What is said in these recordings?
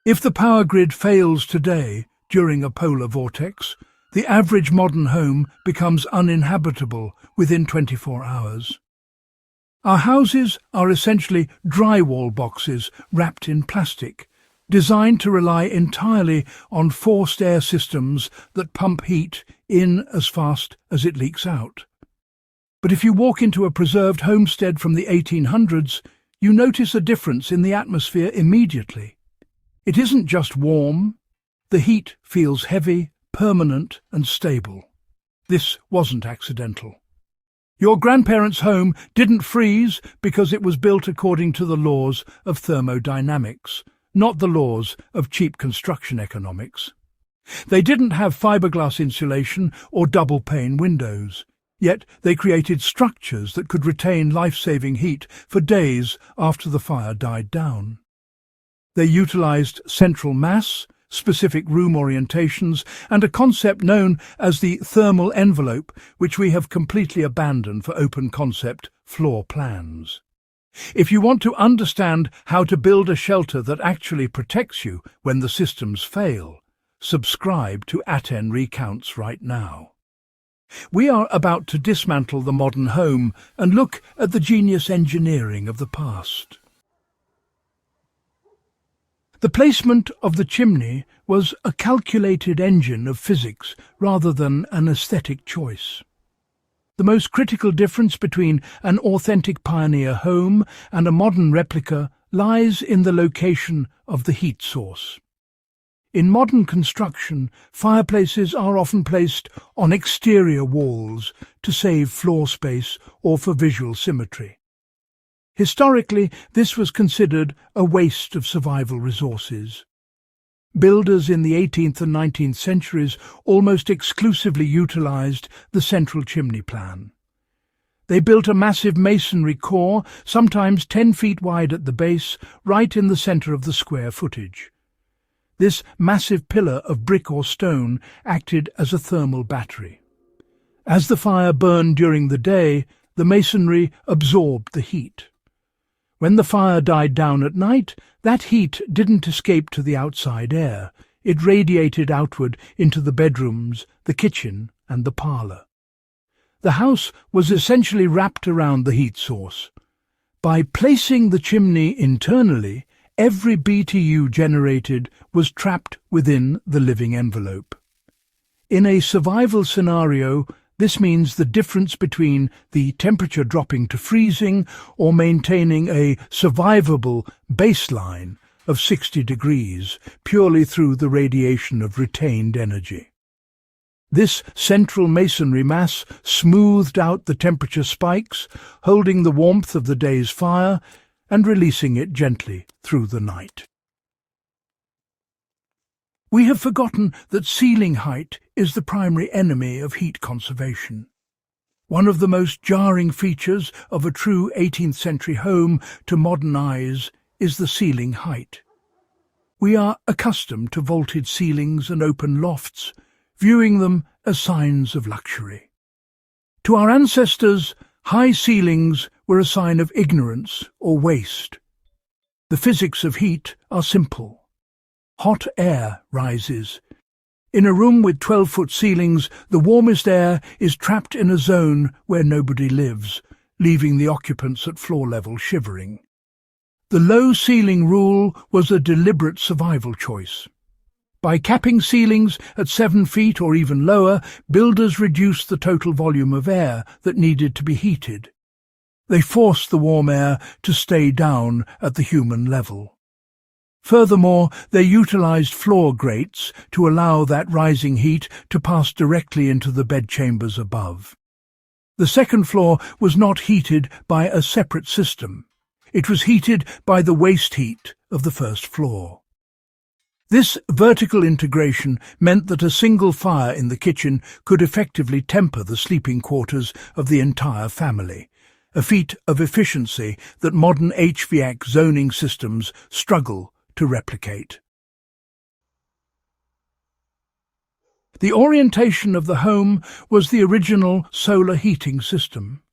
If the power grid fails today during a polar vortex, the average modern home becomes uninhabitable within 24 hours. Our houses are essentially drywall boxes wrapped in plastic, designed to rely entirely on forced air systems that pump heat in as fast as it leaks out. But if you walk into a preserved homestead from the 1800s, you notice a difference in the atmosphere immediately. It isn't just warm. The heat feels heavy, permanent and stable. This wasn't accidental. Your grandparents' home didn't freeze because it was built according to the laws of thermodynamics, not the laws of cheap construction economics. They didn't have fiberglass insulation or double-pane windows, yet they created structures that could retain life-saving heat for days after the fire died down. They utilized central mass, specific room orientations, and a concept known as the thermal envelope, which we have completely abandoned for open-concept floor plans. If you want to understand how to build a shelter that actually protects you when the systems fail, subscribe to Atten Recounts right now. We are about to dismantle the modern home and look at the genius engineering of the past. The placement of the chimney was a calculated engine of physics rather than an aesthetic choice. The most critical difference between an authentic pioneer home and a modern replica lies in the location of the heat source. In modern construction, fireplaces are often placed on exterior walls to save floor space or for visual symmetry. Historically, this was considered a waste of survival resources. Builders in the 18th and 19th centuries almost exclusively utilized the central chimney plan. They built a massive masonry core, sometimes 10 feet wide at the base, right in the center of the square footage. This massive pillar of brick or stone acted as a thermal battery. As the fire burned during the day, the masonry absorbed the heat. When the fire died down at night, that heat didn't escape to the outside air. It radiated outward into the bedrooms, the kitchen, and the parlour. The house was essentially wrapped around the heat source. By placing the chimney internally, every BTU generated was trapped within the living envelope. In a survival scenario, this means the difference between the temperature dropping to freezing or maintaining a survivable baseline of 60 degrees purely through the radiation of retained energy. This central masonry mass smoothed out the temperature spikes, holding the warmth of the day's fire and releasing it gently through the night. We have forgotten that ceiling height is the primary enemy of heat conservation. One of the most jarring features of a true 18th century home to modern eyes is the ceiling height. We are accustomed to vaulted ceilings and open lofts, viewing them as signs of luxury. To our ancestors, high ceilings were a sign of ignorance or waste. The physics of heat are simple. Hot air rises. In a room with 12-foot ceilings, the warmest air is trapped in a zone where nobody lives, leaving the occupants at floor level shivering. The low ceiling rule was a deliberate survival choice. By capping ceilings at 7 feet or even lower, builders reduced the total volume of air that needed to be heated. They forced the warm air to stay down at the human level. Furthermore, they utilized floor grates to allow that rising heat to pass directly into the bedchambers above. The second floor was not heated by a separate system. It was heated by the waste heat of the first floor. This vertical integration meant that a single fire in the kitchen could effectively temper the sleeping quarters of the entire family, a feat of efficiency that modern HVAC zoning systems struggle to replicate. The orientation of the home was the original solar heating system.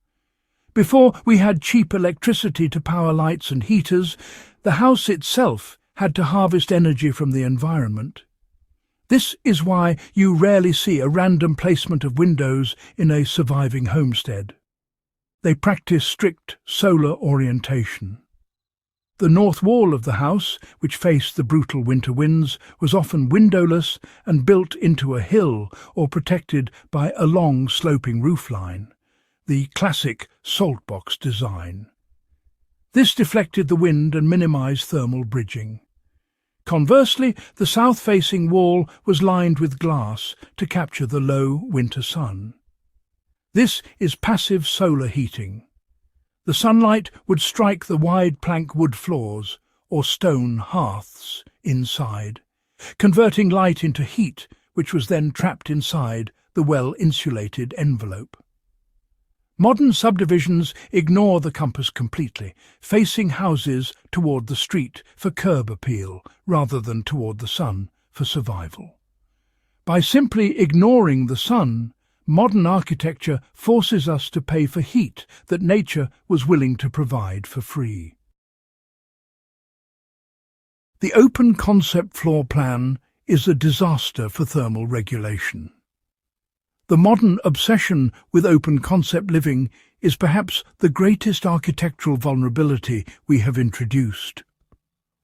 Before we had cheap electricity to power lights and heaters, the house itself had to harvest energy from the environment. This is why you rarely see a random placement of windows in a surviving homestead. They practice strict solar orientation. The north wall of the house, which faced the brutal winter winds, was often windowless and built into a hill or protected by a long sloping roofline, the classic Saltbox design. This deflected the wind and minimized thermal bridging. Conversely, the south-facing wall was lined with glass to capture the low winter sun. This is passive solar heating. The sunlight would strike the wide plank wood floors or stone hearths inside, converting light into heat, which was then trapped inside the well-insulated envelope. Modern subdivisions ignore the compass completely, facing houses toward the street for curb appeal rather than toward the sun for survival. By simply ignoring the sun, modern architecture forces us to pay for heat that nature was willing to provide for free. The open concept floor plan is a disaster for thermal regulation. The modern obsession with open concept living is perhaps the greatest architectural vulnerability we have introduced.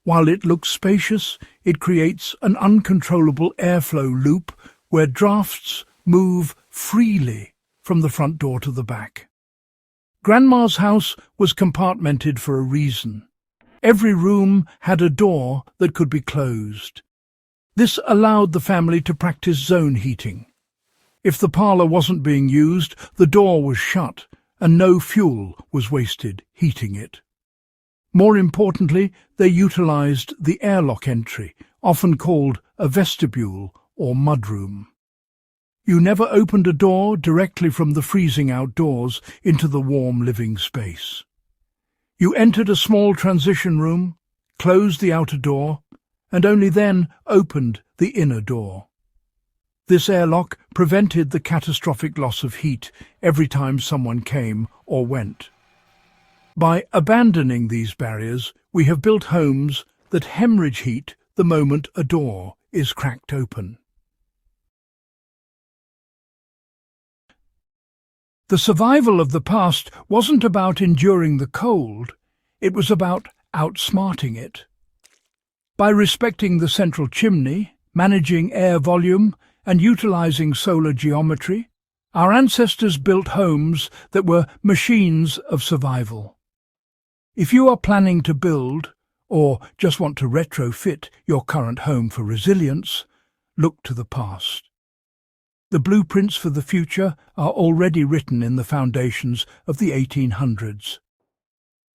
While it looks spacious, it creates an uncontrollable airflow loop where drafts move freely from the front door to the back. Grandma's house was compartmented for a reason. Every room had a door that could be closed. This allowed the family to practice zone heating. If the parlour wasn't being used, the door was shut, and no fuel was wasted heating it. More importantly, they utilised the airlock entry, often called a vestibule or mudroom. You never opened a door directly from the freezing outdoors into the warm living space. You entered a small transition room, closed the outer door, and only then opened the inner door. This airlock prevented the catastrophic loss of heat every time someone came or went. By abandoning these barriers, we have built homes that hemorrhage heat the moment a door is cracked open. The survival of the past wasn't about enduring the cold, it was about outsmarting it. By respecting the central chimney, managing air volume, and utilizing solar geometry, our ancestors built homes that were machines of survival. If you are planning to build, or just want to retrofit your current home for resilience, look to the past. The blueprints for the future are already written in the foundations of the 1800s.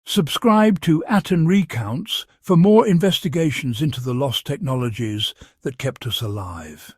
Subscribe to Atten Recounts for more investigations into the lost technologies that kept us alive.